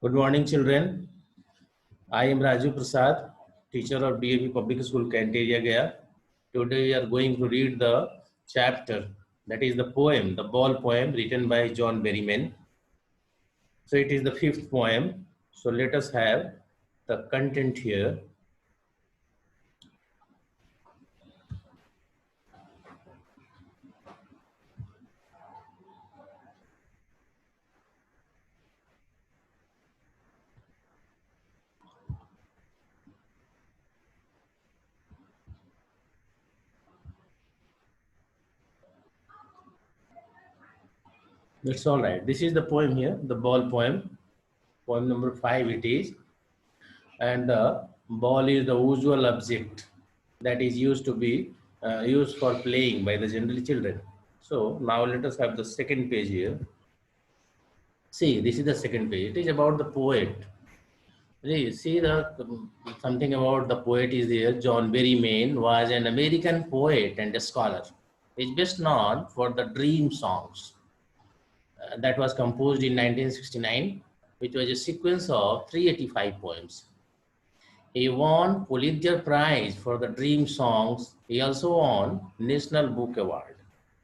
Good morning, children. I am Raju Prasad, teacher of DAV Public School, Canteria, Gaya. Today we are going to read the chapter, that is the poem, the ball poem written by John Berryman. So it is the fifth poem. So let us have the content here. That's all right. This is the poem here, the ball poem. Poem number 5 it is. And the ball is the usual object that is used to be used for playing by the general children. So now let us have the second page here. See, this is the second page. It is about the poet. See the something about the poet is there. John Berryman was an American poet and a scholar. He is best known for the Dream Songs that was composed in 1969, which was a sequence of 385 poems. He won Pulitzer Prize for the Dream Songs. He also won National Book Award.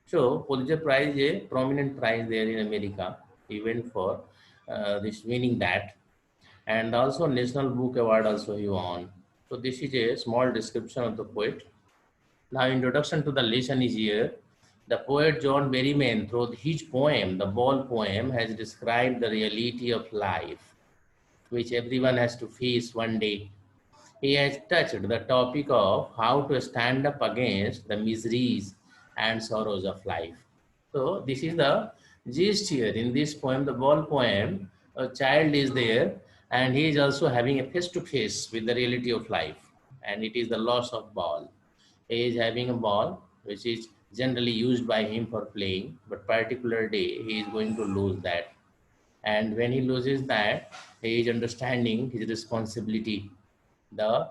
So Pulitzer Prize is a prominent prize there in America. He went for this winning that, and also National Book Award also he won. So this is a small description of the poet. Now introduction to the lesson is here. The poet John Berryman, through his poem, the ball poem, has described the reality of life, which everyone has to face one day. He has touched the topic of how to stand up against the miseries and sorrows of life. So this is the gist here. In this poem, the ball poem, a child is there and he is also having a face-to-face with the reality of life, and it is the loss of ball. He is having a ball which is generally used by him for playing, but particular day he is going to lose that. And when he loses that, he is understanding his responsibility, the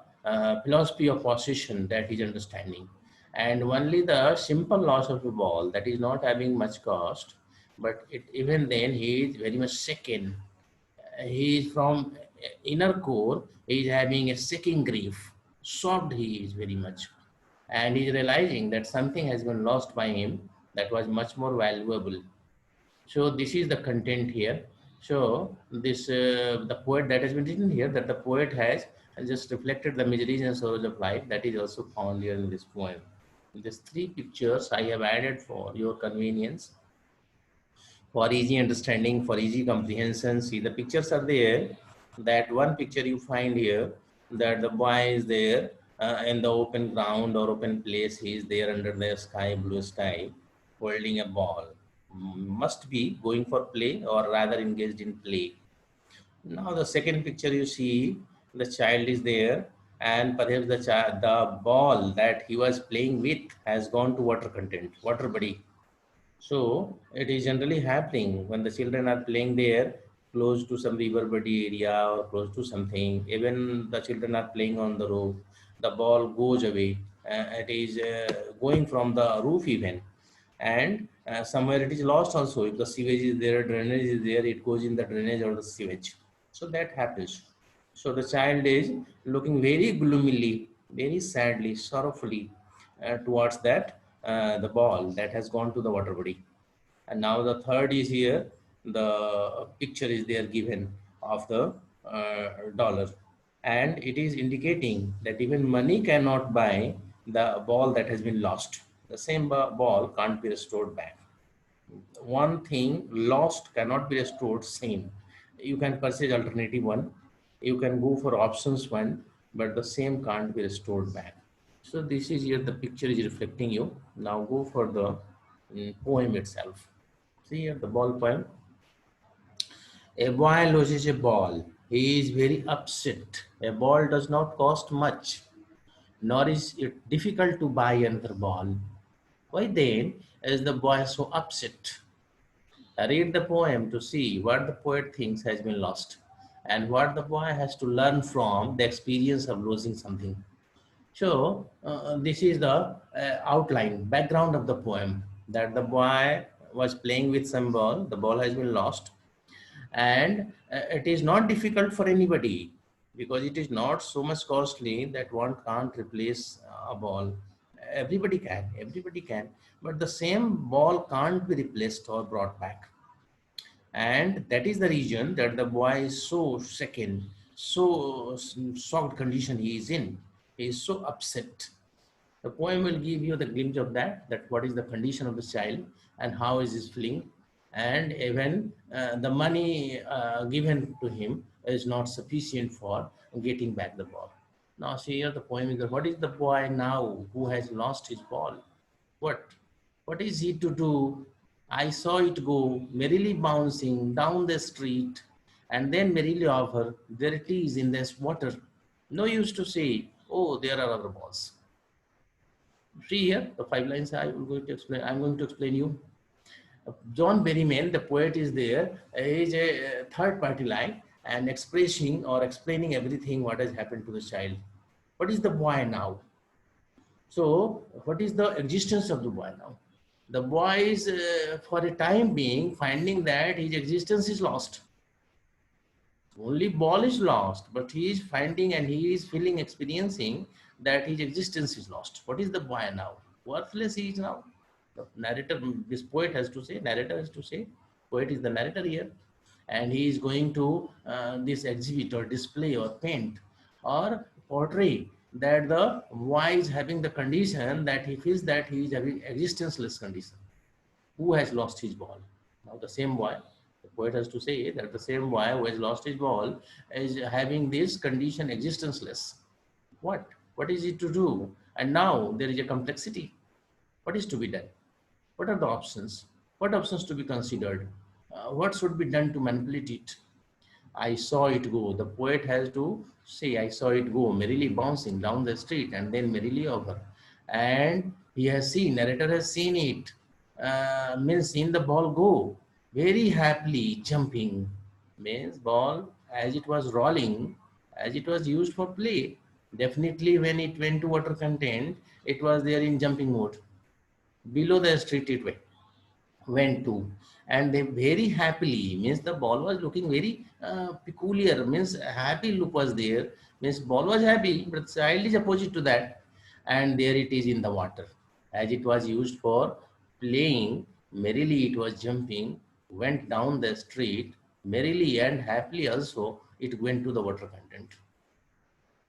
philosophy of possession that he's understanding. And only the simple loss of a ball that is not having much cost, but even then he is very much shaken. He is from inner core, he is having a shaking grief. Shocked he is very much. And he is realizing that something has been lost by him that was much more valuable. So this is the content here. So this the poet that has been written here, that the poet has just reflected the miseries and sorrows of life, that is also found here in this poem. These three pictures I have added for your convenience, for easy understanding, for easy comprehension. See, the pictures are there. That one picture you find here, that the boy is there in the open ground or open place. He is there under the sky, blue sky, holding a ball. Must be going for play or rather engaged in play. Now the second picture you see, the child is there and perhaps the ball that he was playing with has gone to water content, water body. So it is generally happening when the children are playing there close to some river body area or close to something. Even the children are playing on the roof, the ball goes away. It is going from the roof even, and somewhere it is lost also. If the sewage is there, drainage is there, it goes in the drainage or the sewage. So that happens. So the child is looking very gloomily, very sadly, sorrowfully towards that the ball that has gone to the water body. And now the third is here. The picture is there given of the dollar, and it is indicating that even money cannot buy the ball that has been lost. The same ball can't be restored back. One thing lost cannot be restored same. You can purchase alternative one, you can go for options one, but the same can't be restored back. So this is here, the picture is reflecting you. Now go for the poem itself. See here the ball poem. A boy loses a ball. He is very upset. A ball does not cost much, nor is it difficult to buy another ball. Why then is the boy so upset? Read the poem to see what the poet thinks has been lost and what the boy has to learn from the experience of losing something. So, this is the outline, background of the poem, that the boy was playing with some ball, the ball has been lost, And it is not difficult for anybody because it is not so much costly that one can't replace a ball. Everybody can, but the same ball can't be replaced or brought back. And that is the reason that the boy is so second, so shocked condition he is in. He is so upset. The poem will give you the glimpse of that what is the condition of the child and how is his feeling. And even the money given to him is not sufficient for getting back the ball. Now see here the poem is, what is the boy now who has lost his ball? What? What is he to do? I saw it go merrily bouncing down the street, and then merrily over, there it is in this water. No use to say, oh, there are other balls. See here, the 5 lines I am going to explain. I'm going to explain you. John Berryman, the poet, is there. Is a third party line and expressing or explaining everything what has happened to the child. What is the boy now? So, what is the existence of the boy now? The boy is, for a time being, finding that his existence is lost. Only ball is lost, but he is finding and he is feeling, experiencing that his existence is lost. What is the boy now? Worthless he is now. The narrator, this poet has to say, narrator has to say, poet is the narrator here, and he is going to this exhibit or display or paint or portray that the boy is having the condition that he feels that he is having existenceless condition. Who has lost his ball? Now the same boy, the poet has to say that the same boy who has lost his ball is having this condition existenceless. What? What is it to do? And now there is a complexity. What is to be done? What are the options? What options to be considered? What should be done to manipulate it? I saw it go. The poet has to say, I saw it go, merrily bouncing down the street and then merrily over. And he has seen, narrator has seen it, means seen the ball go very happily jumping, means ball as it was rolling, as it was used for play. Definitely when it went to water content, it was there in jumping mode. Below the street it went to, and they very happily, means the ball was looking very peculiar, means happy look was there, means ball was happy, but child is opposite to that, and there it is in the water, as it was used for playing. Merrily it was jumping, went down the street merrily and happily also, it went to the water content.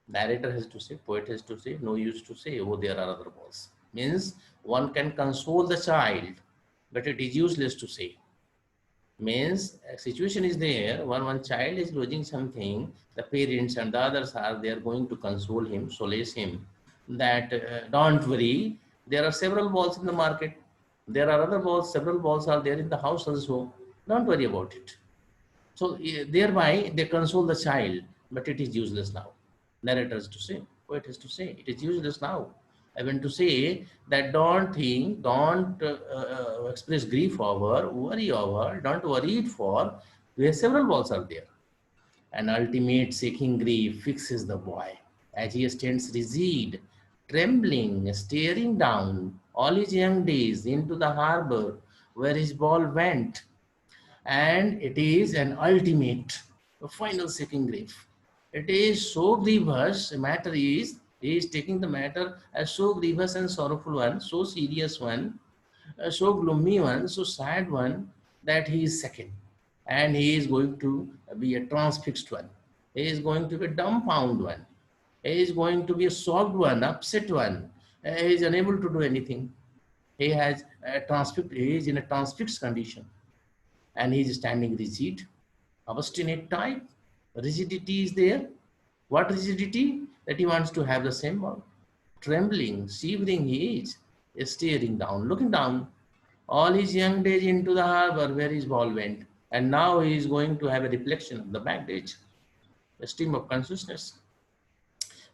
Narrator has to say, poet has to say, no use to say, oh, there are other balls. Means one can console the child, but it is useless to say. Means a situation is there, one child is losing something, the parents and the others are there going to console him, solace him, that don't worry, there are several balls in the market. There are other balls, several balls are there in the house also. Don't worry about it. So thereby they console the child, but it is useless now. Narrator has to say, poet has to say, it is useless now. I want to say that don't think, don't express grief over, worry over, don't worry it for, where several balls are there. An ultimate seeking grief fixes the boy as he stands rigid, trembling, staring down all his young days into the harbor where his ball went. And it is an ultimate, a final seeking grief. It is so grievous, the matter is, he is taking the matter as so grievous and sorrowful one, so serious one, so gloomy one, so sad one, that he is second. And he is going to be a transfixed one. He is going to be a dumbfounded one. He is going to be a shocked one, upset one. He is unable to do anything. He has a transfixed, he is in a transfixed condition, and he is standing rigid, obstinate type. Rigidity is there. What rigidity? That he wants to have the same ball. Trembling, shivering he is, staring down, looking down all his young days into the harbor where his ball went. And now he is going to have a reflection of the back days, a stream of consciousness.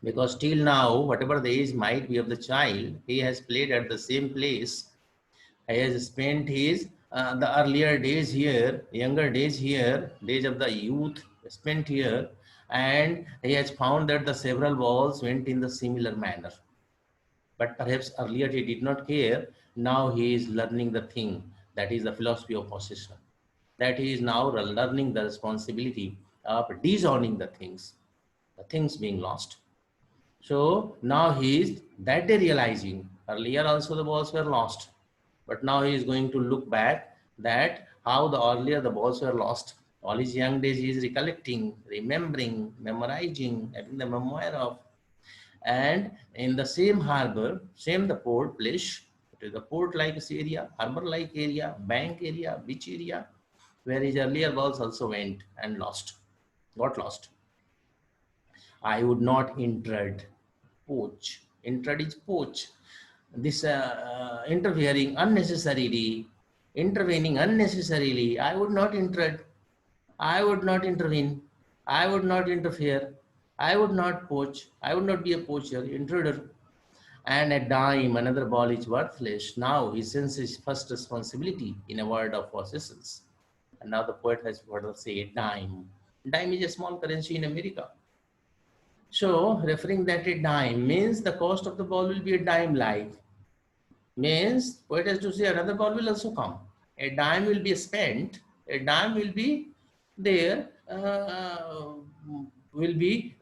Because till now, whatever the age might be of the child, he has played at the same place. He has spent his the earlier days here, younger days here, days of the youth spent here, and he has found that the several balls went in the similar manner. But perhaps earlier he did not care. Now he is learning the thing, that is the philosophy of possession. that he is now learning the responsibility of disowning the things being lost. So now he is that day realizing, earlier also the balls were lost, but now he is going to look back that how the earlier the balls were lost. All his young days he is recollecting, remembering, memorizing, having the memoir of. And in the same harbor, same the port place, it is the port-like area, harbor-like area, bank area, beach area, where his earlier balls also went and got lost. I would not intrude, poach. Intrude is poach. This interfering unnecessarily, intervening unnecessarily. I would not intrude. I would not intervene. I would not interfere. I would not poach. I would not be a poacher, intruder. And a dime, another ball is worthless. Now he senses first responsibility in a world of possessions. And now the poet has further say dime. Dime is a small currency in America. So referring that a dime means the cost of the ball will be a dime like. Means poet has to say another ball will also come. A dime will be spent. A dime will be there. Will be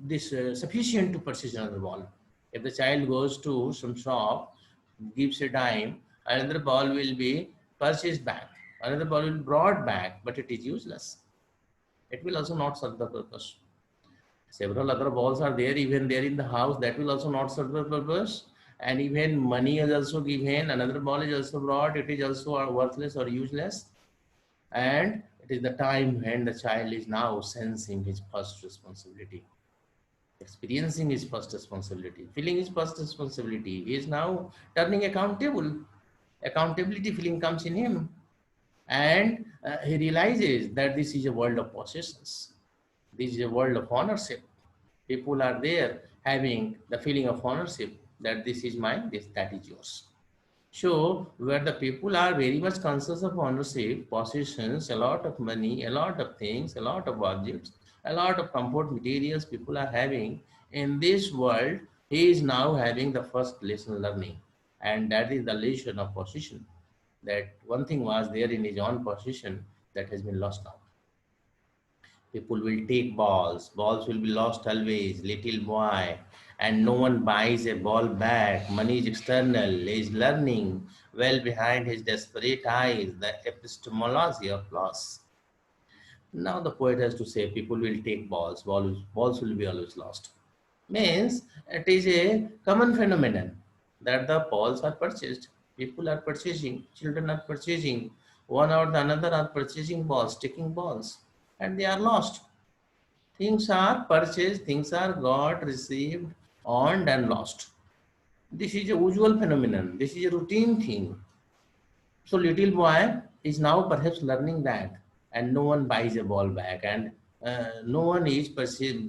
this sufficient to purchase another ball. If the child goes to some shop, gives a dime, another ball will be purchased back. Another ball will be brought back, but it is useless. It will also not serve the purpose. Several other balls are there, even there in the house, that will also not serve the purpose. And even money is also given, another ball is also brought, it is also worthless or useless. And it is the time when the child is now sensing his first responsibility, experiencing his first responsibility, feeling his first responsibility. He is now turning accountable. Accountability feeling comes in him. And he realizes that this is a world of possessions. This is a world of ownership. People are there having the feeling of ownership that this is mine, that is yours. So where the people are very much conscious of ownership, possessions, a lot of money, a lot of things, a lot of objects, a lot of comfort materials people are having in this world, he is now having the first lesson learning. And that is the lesson of possession. That one thing was there in his own possession that has been lost now. People will take balls. Balls will be lost always. Little boy. And no one buys a ball back. Money is external. He is learning. Well behind his desperate eyes, the epistemology of loss. Now the poet has to say people will take balls. Balls will be always lost. Means it is a common phenomenon that the balls are purchased. People are purchasing. Children are purchasing. One or the another are purchasing balls, taking balls. And they are lost. Things are purchased, things are got, received, earned and lost. This is a usual phenomenon. This is a routine thing. So little boy is now perhaps learning that, and no one buys a ball back, and no one is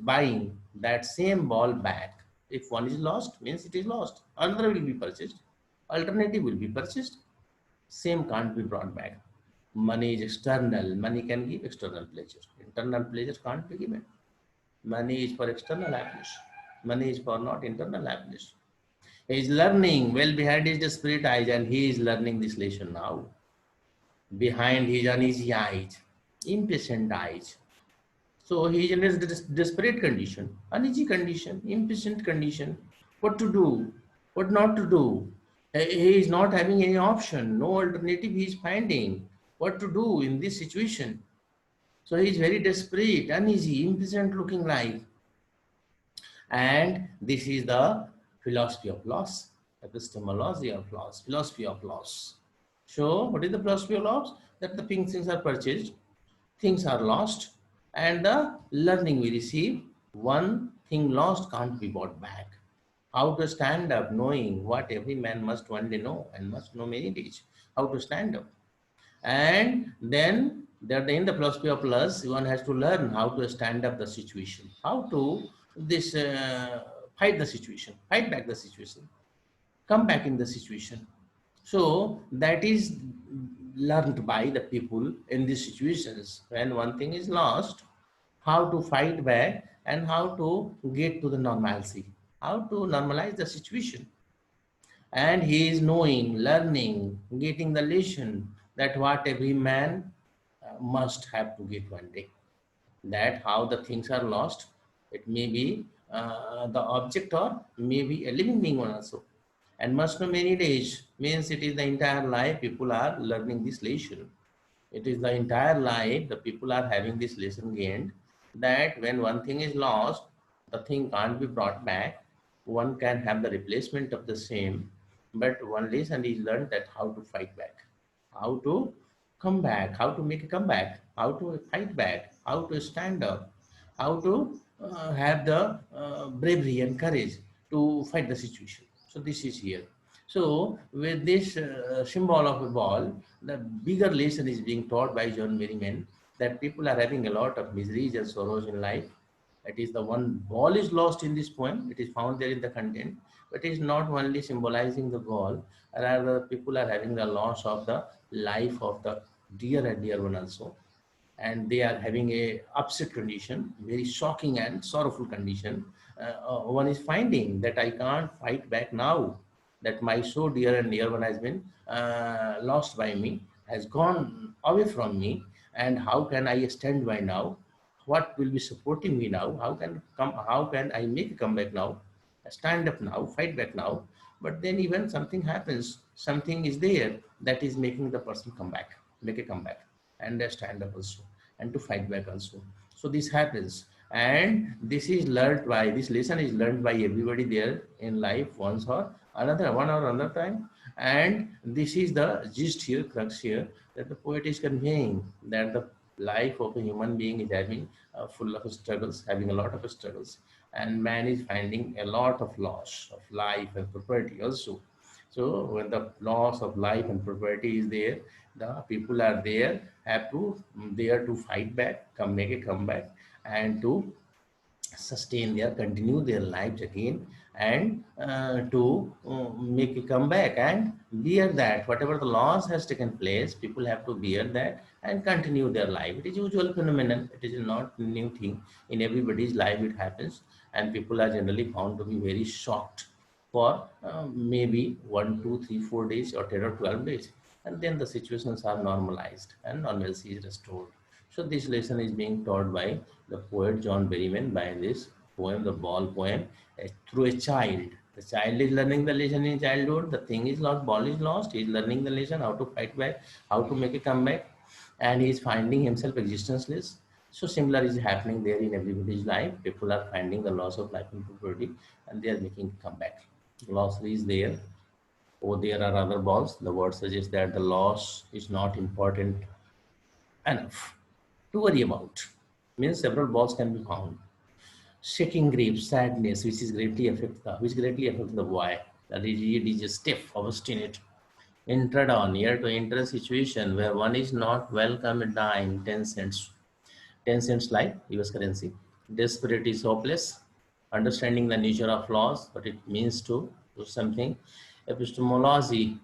buying that same ball back. If one is lost, means it is lost. Another will be purchased. Alternative will be purchased. Same can't be brought back. Money is external. Money can give external pleasure. Internal pleasure can't be given. Money is for external happiness. Money is for not internal happiness. He is learning well behind his desperate eyes, and he is learning this lesson now. Behind his uneasy eyes, impatient eyes. So he is in a desperate condition, uneasy condition, impatient condition. What to do? What not to do? He is not having any option, no alternative he is finding. What to do in this situation? So he is very desperate, uneasy, impatient looking like. And this is the philosophy of loss, epistemology of loss, philosophy of loss. So what is the philosophy of loss? That the things are purchased, things are lost, and the learning we receive, one thing lost can't be bought back. How to stand up knowing what every man must one day know and must know many days. How to stand up. And then in the philosophy of loss, one has to learn how to stand up the situation, how to this fight the situation, fight back the situation, come back in the situation. So that is learned by the people in these situations. When one thing is lost, how to fight back and how to get to the normalcy, how to normalize the situation. And he is knowing, learning, getting the lesson that what every man must have to get one day. That how the things are lost. It may be the object or maybe a living being one also. And must know many days means it is the entire life people are learning this lesson. It is the entire life the people are having this lesson gained, that when one thing is lost, the thing can't be brought back. One can have the replacement of the same, but one lesson is learned that how to fight back, how to come back, how to make a comeback, how to fight back, how to stand up, how to have the bravery and courage to fight the situation. So this is here. So with this symbol of a ball, the bigger lesson is being taught by John Merriman, that people are having a lot of miseries and sorrows in life. It is the one ball is lost in this poem. It is found there in the content, but it is not only symbolizing the ball. Rather, people are having the loss of the life of the dear and dear one also, and they are having a upset condition, very shocking and sorrowful condition. One is finding that I can't fight back now, that my so dear and near one has been lost by me, has gone away from me, and how can I stand by now? What will be supporting me now? How can I make a comeback now? Stand up now, fight back now. But then even something happens, something is there that is making the person come back, make a comeback, and stand up also, and to fight back also. So this happens, and this lesson is learned by everybody there in life once or another, one or another time. And this is the gist here, crux here, that the poet is conveying that the life of a human being is having full of struggles, having a lot of struggles, and man is finding a lot of loss of life and property also. So when the loss of life and property is there, the people are there, have to there to fight back, come make a comeback, and to sustain their continue their lives again, and to make a comeback and bear that whatever the loss has taken place, people have to bear that and continue their life. It is usual phenomenon, it is not new thing. In everybody's life it happens, and people are generally found to be very shocked for maybe 1, 2, 3, 4 days or 10 or 12 days, and then the situations are normalized and normalcy is restored. So this lesson is being taught by the poet John Berryman by this poem, the ball poem, through a child. The child is learning the lesson in childhood. The thing is lost, ball is lost. He is learning the lesson how to fight back, how to make a comeback, and he is finding himself existenceless. So similar is happening there in everybody's life. People are finding the loss of life and property, and they are making a comeback. Loss is there. Or there are other balls. The word suggests that the loss is not important enough to worry about. Means several balls can be found. Shaking grief, sadness, which greatly affects the boy. That is, it is a stiff, obstinate, entered on here to enter a situation where one is not welcome and dying 10 cents. 10 cents like US currency. Desperate is hopeless. Understanding the nature of loss, what it means to do something. Epistemology,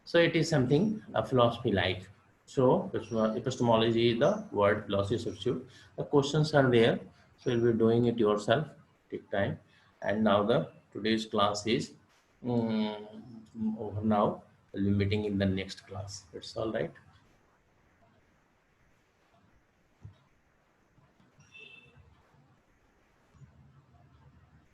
so it is something a philosophy like. So epistemology is the word, philosophy substitute. The questions are there, so you'll be doing it yourself. Take time. And now the today's class is over now. We'll be meeting in the next class. It's all right.